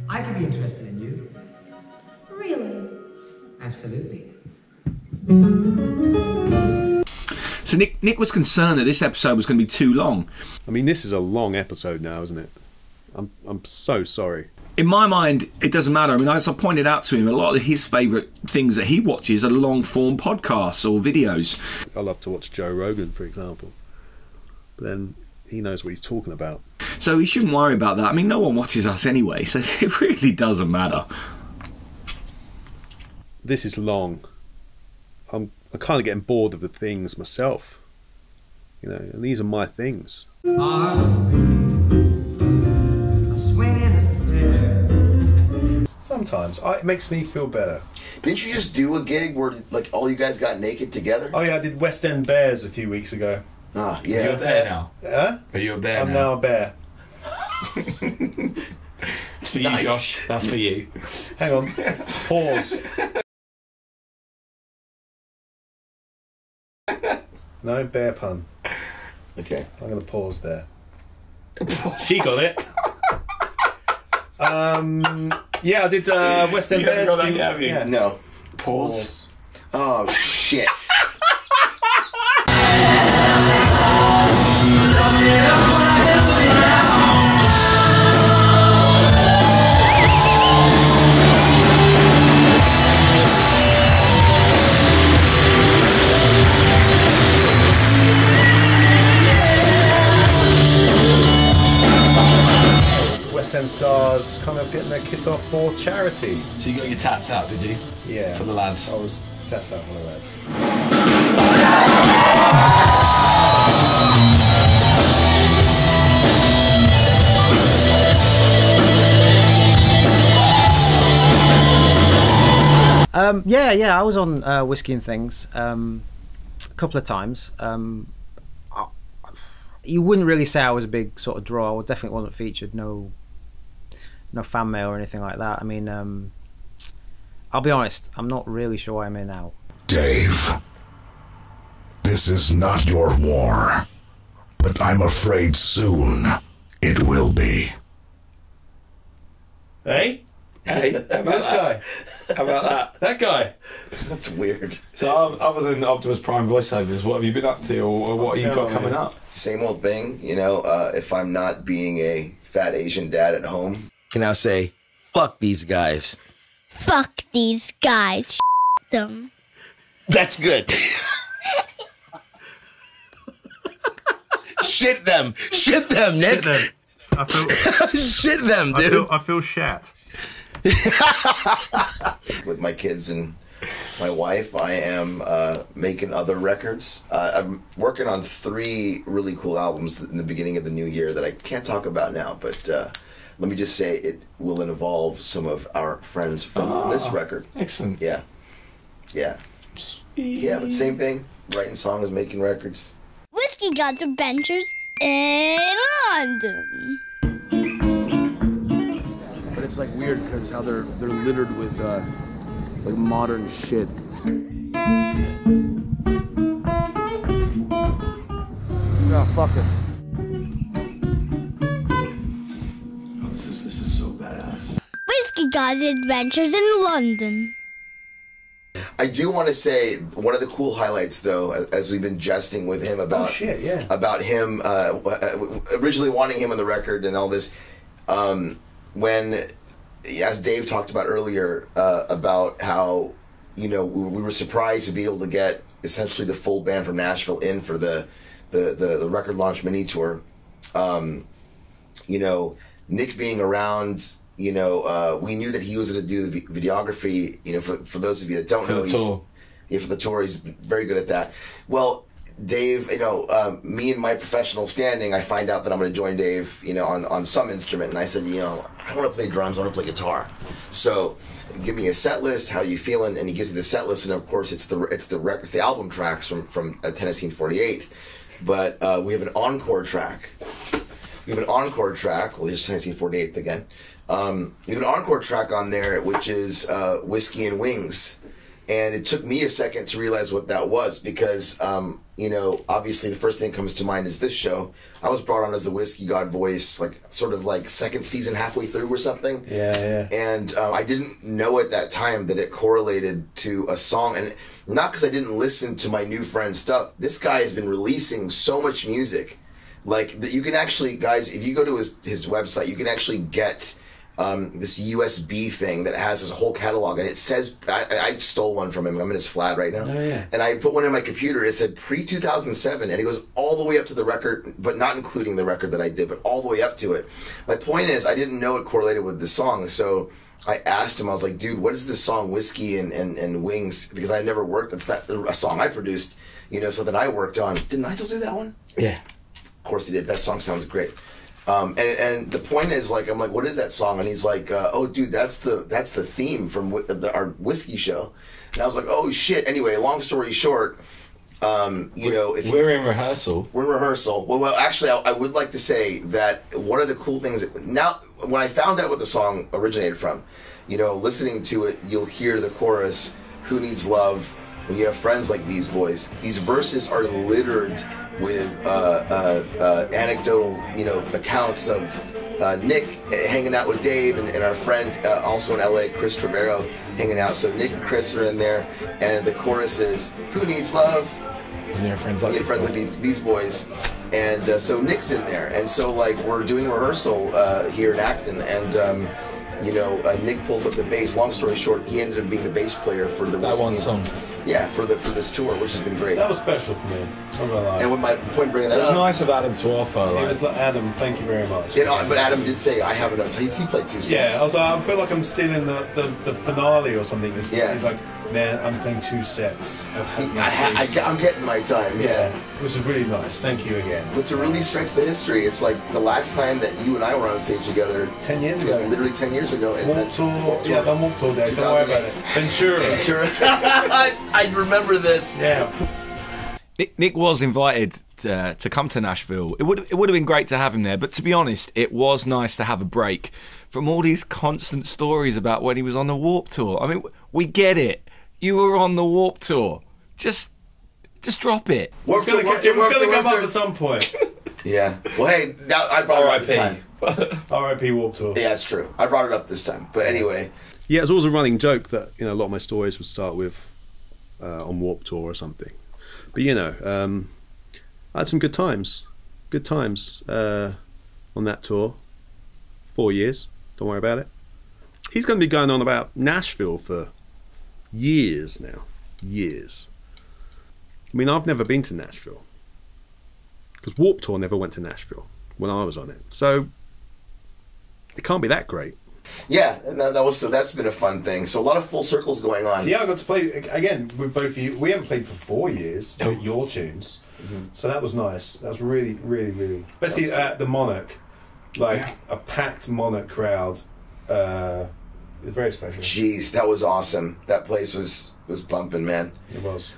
I could be interested in you. Really? Absolutely. So Nick was concerned that this episode was going to be too long. I mean, this is a long episode now, isn't it? I'm so sorry. In my mind, it doesn't matter. I mean, as I pointed out to him, a lot of his favourite things that he watches are long-form podcasts or videos. I love to watch Joe Rogan, for example. But then he knows what he's talking about. So he shouldn't worry about that. I mean, no one watches us anyway, so it really doesn't matter. This is long. I'm kind of getting bored of the things myself. You know, and these are my things. Sometimes it makes me feel better. Didn't you just do a gig where like all you guys got naked together? Oh yeah, I did West End Bears a few weeks ago. Ah, yeah. Are you a bear now? Huh? Are you a bear I'm now a bear. That's for you, Josh. That's for you. Hang on. Pause. No bear pun. Okay. I'm going to pause there. She got it. Yeah, I did West End Bears. Got that yet, have you? Yeah. No. Pause. Oh, shit. West End Stars kind of getting their kit off for charity. So you got your tats out, did you? Yeah. For the lads. I was tats out for the lads. Yeah, I was on Whisky and Things a couple of times. You wouldn't really say I was a big sort of draw. I definitely wasn't featured. No fan mail or anything like that. I mean, I'll be honest. I'm not really sure why I'm here now. Dave, this is not your war, but I'm afraid soon it will be. Hey? Hey, how about this guy? How about that? That guy? That's weird. So other than Optimus Prime voiceovers, what have you been up to, or what have you got coming up? Same old thing, you know, if I'm not being a fat Asian dad at home, can I say, fuck these guys. Fuck these guys. Them. That's good. Shit them. Shit them, Nick. Shit them. I feel, shit them, dude. I feel shat. With my kids and my wife, I am making other records. I'm working on 3 really cool albums in the beginning of the new year that I can't talk about now, but let me just say it will involve some of our friends from this record. Excellent. Yeah. Yeah. Yeah, but same thing. Writing songs, making records. Whisky God's Adventures in London. But it's like weird because how they're littered with like modern shit. Oh, fuck it. Oh, this is so badass. Whisky God's Adventures in London. I do want to say one of the cool highlights, though, as we've been jesting with him about about him originally wanting him on the record and all this, when, as Dave talked about earlier, about how, you know, we were surprised to be able to get essentially the full band from Nashville in for the record launch mini tour. You know, Nick being around. You know, we knew that he was going to do the videography. You know, for those of you that don't know, for the tour, he's very good at that. Well, Dave, you know, me and my professional standing, I find out that I'm going to join Dave, you know, on some instrument, and I said, you know, I want to play drums, I want to play guitar. So, give me a set list. How you feeling? And he gives you the set list, and of course, it's the album tracks from Tennessee 48th. But we have an encore track. We have an encore track. Well, here's Tennessee 48th again. We have an encore track on there, which is Whiskey and Wings. And it took me a second to realize what that was because, you know, obviously the first thing that comes to mind is this show. I was brought on as the Whisky God voice, like sort of like second season, halfway through or something. Yeah. And I didn't know at that time that it correlated to a song. And not because I didn't listen to my new friend's stuff. This guy has been releasing so much music. Like, that you can actually, guys, if you go to his website, you can actually get this USB thing that has his whole catalog, and it says, I stole one from him. I'm in his flat right now. Oh, yeah. And I put one in my computer. It said pre-2007, and it goes all the way up to the record, but not including the record that I did, but all the way up to it. My point is, I didn't know it correlated with the song, so I asked him, I was like, dude, what is this song, Whiskey and Wings? Because I never worked, that's not a song I produced, you know, something I worked on. Did Nigel do that one? Yeah. Of course he did. That song sounds great. And the point is, like, I'm like, what is that song? And he's like, oh, dude, that's the theme from our whiskey show. And I was like, oh shit. Anyway, long story short, you know, if we're in rehearsal. We're in rehearsal. Well, actually, I would like to say that one of the cool things now, when I found out what the song originated from, you know, listening to it, you'll hear the chorus, "Who needs love when you have friends like these boys?" These verses are littered with anecdotal, you know, accounts of Nick hanging out with Dave and our friend also in LA, Chris Trevero, hanging out. So Nick and Chris are in there, and the chorus is, "Who needs love? And your friends like these boys." And so Nick's in there, and so like we're doing rehearsal here in Acton, and you know, Nick pulls up the bass. Long story short, he ended up being the bass player for the that one song. Yeah, for this tour, which has been great. That was special for me. I'm gonna lie. And when my point bringing that it was up, nice of Adam to offer. It was like, Adam, thank you very much. You know, but Adam did say, I have enough. He played 2 sets. Yeah, I was like, I feel like I'm still in the finale or something. He's like, man, I'm playing 2 sets. I'm getting my time. Yeah, which is really nice. Thank you again. But to really stretch the history, it's like the last time that you and I were on stage together. 10 years ago. It was literally 10 years ago. Warped Tour. Yeah, done Warped Tour day. Don't worry about it. Ventura. I remember this. Yeah. Nick was invited to come to Nashville. It would have been great to have him there, but to be honest, it was nice to have a break from all these constant stories about when he was on the Warped Tour. I mean, we get it. You were on the Warped Tour. Just drop it. It was going to come up at some point. Yeah. Well, hey, now I brought it up this time. R.I.P. Warped Tour. Yeah, it's true. I brought it up this time. But anyway. Yeah, it's always a running joke that, you know, a lot of my stories would start with on Warped Tour or something. But, you know, I had some good times. Good times on that tour. 4 years. Don't worry about it. He's going to be going on about Nashville for years now. Years. I mean, I've never been to Nashville. Because Warped Tour never went to Nashville when I was on it. So, it can't be that great. Yeah, and that's been a fun thing. So a lot of full circles going on. Yeah, I got to play again with both of you. We haven't played for 4 years with your tunes, so that was nice. That was really, really, really. Especially at the Monarch, like a packed Monarch crowd. Very special. Jeez, that was awesome. That place was bumping, man. It was.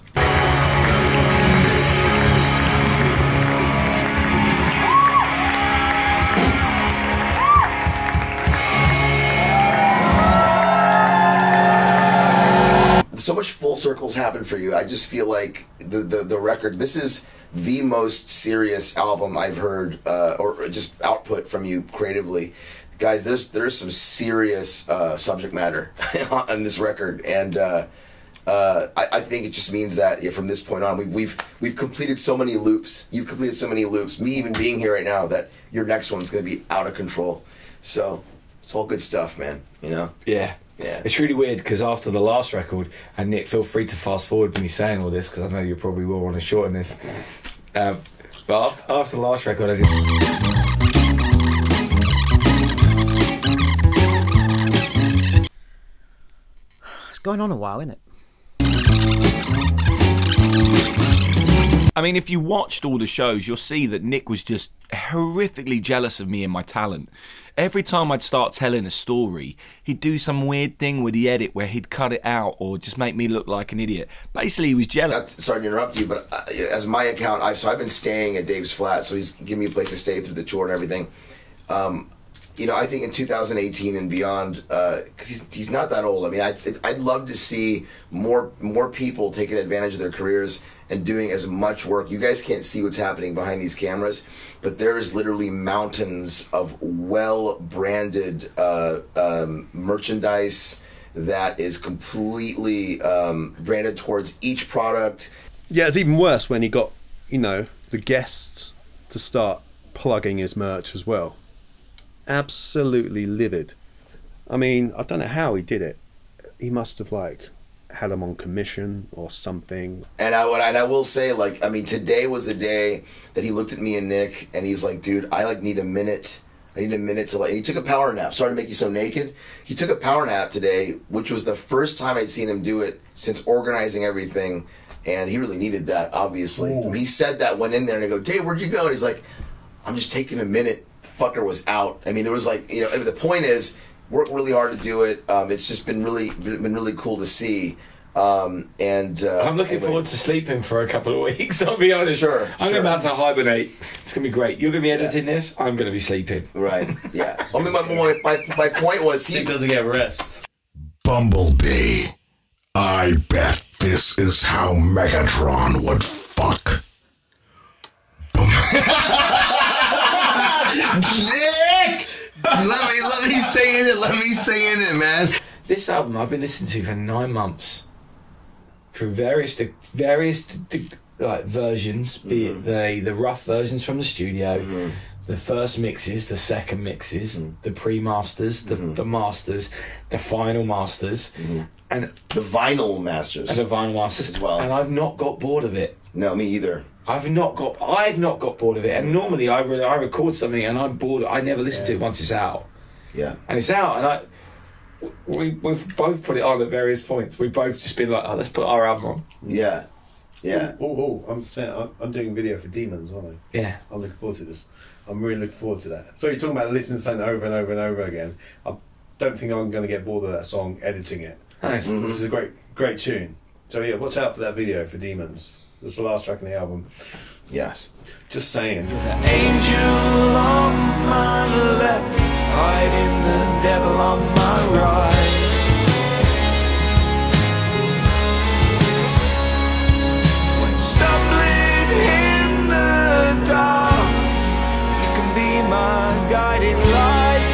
So much full circles happen for you. I just feel like the record, this is the most serious album I've heard, or just output from you creatively. Guys, there's some serious subject matter on this record, and I think it just means that from this point on, we've completed so many loops. You've completed so many loops. Me even being here right now, that your next one's going to be out of control. So it's all good stuff, man. You know? Yeah. Yeah. It's really weird because after the last record, and Nick, feel free to fast forward when he's saying all this because I know you probably will want to shorten this. But after the last record, I just. It's going on a while, isn't it? I mean, if you watched all the shows, you'll see that Nick was just horrifically jealous of me and my talent. Every time I'd start telling a story, he'd do some weird thing with the edit where he'd cut it out or just make me look like an idiot. Basically, he was jealous. Sorry to interrupt you, but as my account, I've been staying at Dave's flat, so he's giving me a place to stay through the tour and everything. you know, I think in 2018 and beyond, because he's not that old. I mean, I'd love to see more people taking advantage of their careers and doing as much work. You guys can't see what's happening behind these cameras, but there is literally mountains of well-branded merchandise that is completely branded towards each product. Yeah, it's even worse when he got, you know, the guests to start plugging his merch as well. Absolutely livid. I mean, I don't know how he did it. He must have like had them on commission or something. And I will say, like, I mean, today was the day that he looked at me and Nick, and he's like, dude, I like need a minute. I need a minute to, like, and he took a power nap. Sorry to make you so naked. He took a power nap today, which was the first time I'd seen him do it since organizing everything. And he really needed that, obviously. I mean, he said that, went in there, and I go, Dave, where'd you go? And he's like, I'm just taking a minute. The fucker was out. I mean, there was like, you know, the point is, worked really hard to do it. It's just been really cool to see. I'm looking forward to sleeping for a couple of weeks, I'll be honest. Sure. I'm about to hibernate. It's going to be great. You're going to be editing this, I'm going to be sleeping. Right, yeah. I mean, my point was he doesn't get rest. Bumblebee. I bet this is how Megatron would fuck. Nick! Let me stay in it. Let me stay in it, man. This album I've been listening to for 9 months. Through various like versions, be it the rough versions from the studio, the first mixes, the second mixes, the pre-masters, the masters, the final masters, and the vinyl masters, as well. And I've not got bored of it. No, me either. I've not got bored of it. And normally I record something and I'm bored. I never listen to it once it's out. Yeah. And it's out, and we've both put it on at various points. We've both just been like, oh, let's put our album on. Yeah. Yeah. Oh, I'm saying I'm doing video for Demons, aren't I? Yeah. I'm looking forward to this. I'm really looking forward to that. So you're talking about listening to something over and over and over again. I don't think I'm going to get bored of that song editing it. Nice. This is a great tune. So yeah, watch out for that video for Demons. This is the last track in the album. Yes. Just saying. Angel on my left, fighting the devil on my right. When stumbling in the dark, you can be my guiding light.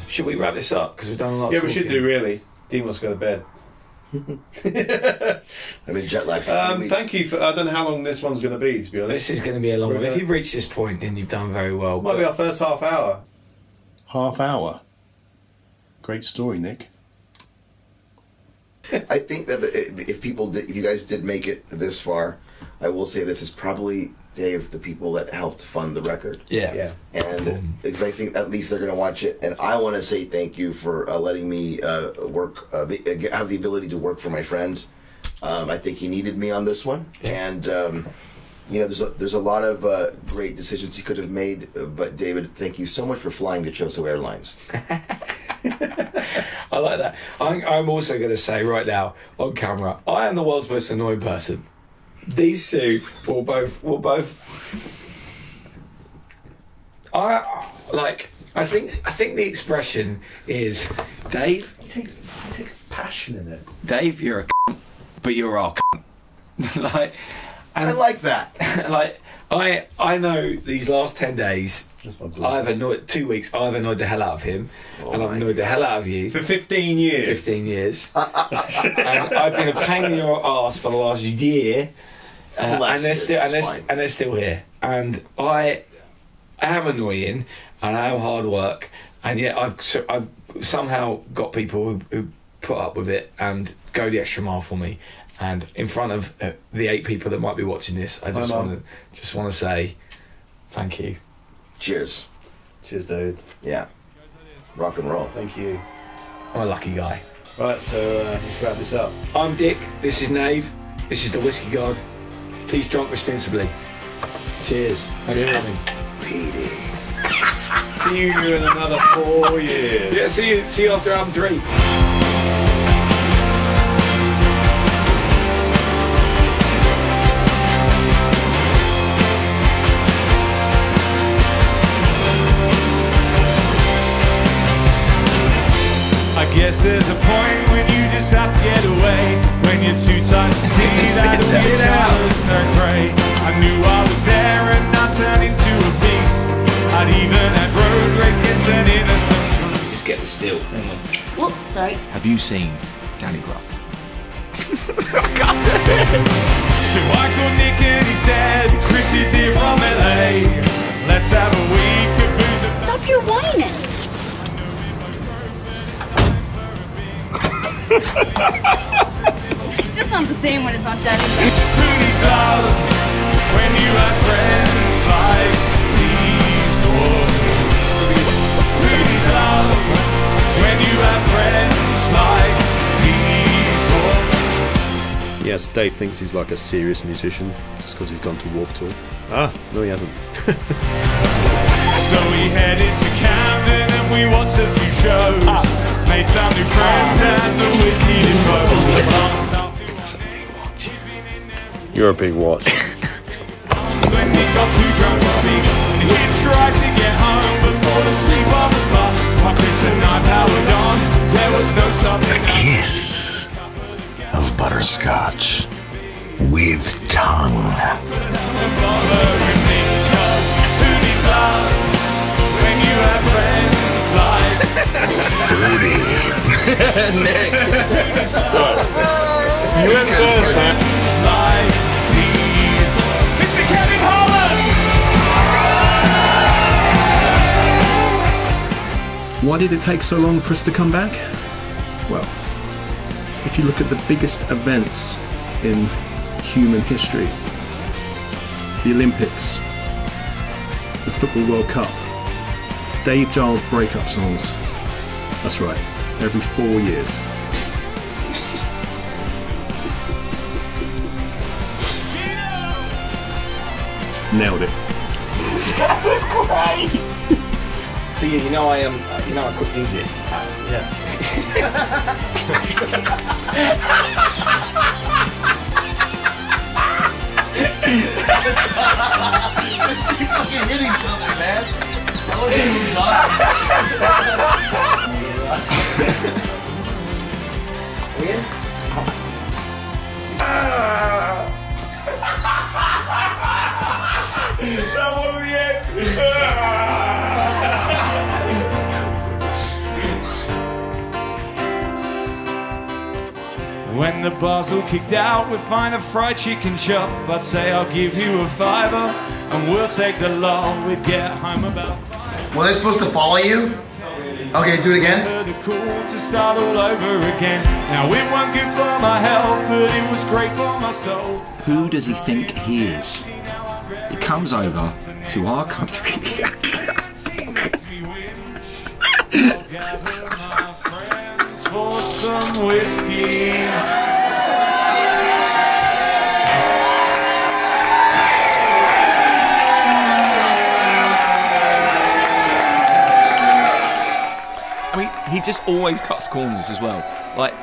Should we wrap this up? Because we've done a lot. Yeah, we should do, really. Dean wants to go to bed. I'm in jet lag. Thank you for. I don't know how long this one's going to be, to be honest. This is going to be a long one. If you've reached this point, then you've done very well. Might be our first half hour. Half hour. Great story, Nick. I think that if you guys did make it this far, I will say this is probably, Dave, the people that helped fund the record. Yeah. And because I think at least they're going to watch it, and I want to say thank you for letting me work, have the ability to work for my friend. I think he needed me on this one, and you know, there's a lot of great decisions he could have made. But David, thank you so much for flying Dichoso Airlines. I like that. I'm also going to say right now on camera, I am the world's most annoying person. These two will both. I think the expression is, Dave. He takes passion in it. Dave, you're a cunt, but you're our cunt. I like that. I know these last 10 days. I've annoyed 2 weeks. I've annoyed the hell out of him, and I've annoyed the hell out of you for 15 years. 15 years, and I've been a pain in your arse for the last year. And they're still here, and I am annoying, and I am hard work, and yet I've somehow got people who put up with it and go the extra mile for me. And in front of the 8 people that might be watching this, I just want to say thank you. Cheers. Cheers, David. Yeah. Rock and roll. Thank you. I'm a lucky guy. Right, so let's wrap this up. I'm Dick. This is Nave. This is the Whisky God. Please drink responsibly. Cheers. Thanks for coming. PD. See you in another 4 years. Yeah, see you after album 3. guess there's a point when you just have to get away. When you're too tired to see that weird house so great. I knew I was there and I turned into a beast. I'd even had road rage get turned into some. Just get the still. Hang on. Whoop, sorry. Have you seen Danny Gruff? I can't do it. So I called Nick and he said, Chris is here from LA. Let's have a week of booze and... Stop your whining. It's just not the same when it's not Danny. Who needs love when you have friends like these? Who needs love when you have friends like these? Yeah, so Dave thinks he's like a serious musician just because he's gone to Warped Tour. Ah, no he hasn't. So we headed to Camden and we watched a few shows. Made some new friends and the Whisky Dichoso. You're a big watch. When we got too drunk to speak, we tried to get home but fall asleep on the bus. While Chris and I powered on, there was no stopping. A kiss of butterscotch with tongue. When you have friends like Fruity. Nick. You went first, man. Like these. Mr. Kevin Holland. Why did it take so long for us to come back? Well, if you look at the biggest events in human history, the Olympics, the Football World Cup, Dave Giles breakup songs. That's right, every 4 years. Nailed it. That was great. So yeah, I quit music. Yeah. Let's fucking hit each other, man. That was too That one at the end. When the bars all kicked out, we'd find a fried chicken shop. I'd say I'll give you a $5 and we'll take the lot. We'd get home about 5. Were they supposed to follow you? Okay, do it again. The call to start all over again. Now it wasn't good for my health, but it was great for my soul. Who does he think he is? He comes over to our country. For some whiskey. I mean, he just always cuts corners as well. Like,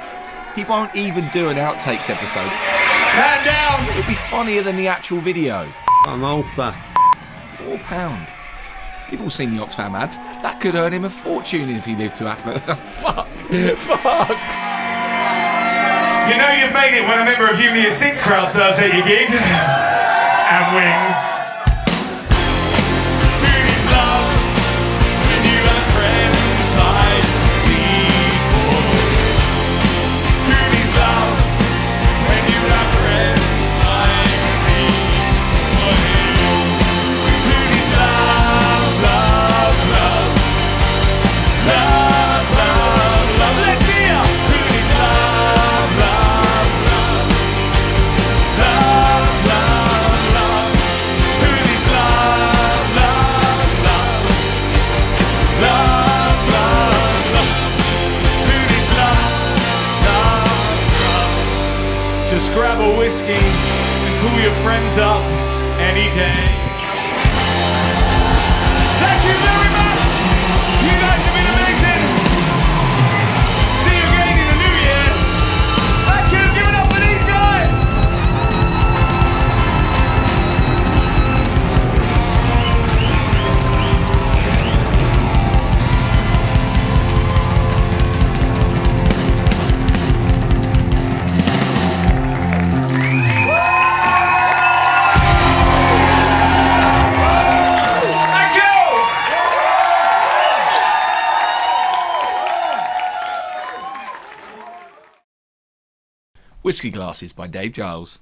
he won't even do an outtakes episode. Man down! It'll be funnier than the actual video. I'm Alpha. £4. You've all seen the Oxfam ads. That could earn him a fortune if he lived to have Fuck. Fuck. You know you've made it when a member of Union 6 crowd serves at your gig. And wings. Who needs love when you have friends like these? Who needs love when you have friends like these? Who needs love, love, love? Love, love, love. Let's hear. Who needs love, love, love? Love, love, love. Who needs love, love, love? Love, love, love. Who needs love, love, love? Just grab a whiskey and call your friends up any day. Thank you very much. You guys have been amazing. See you again in the new year. Thank you. Give it up for these guys. Whisky Glasses by Dave Giles.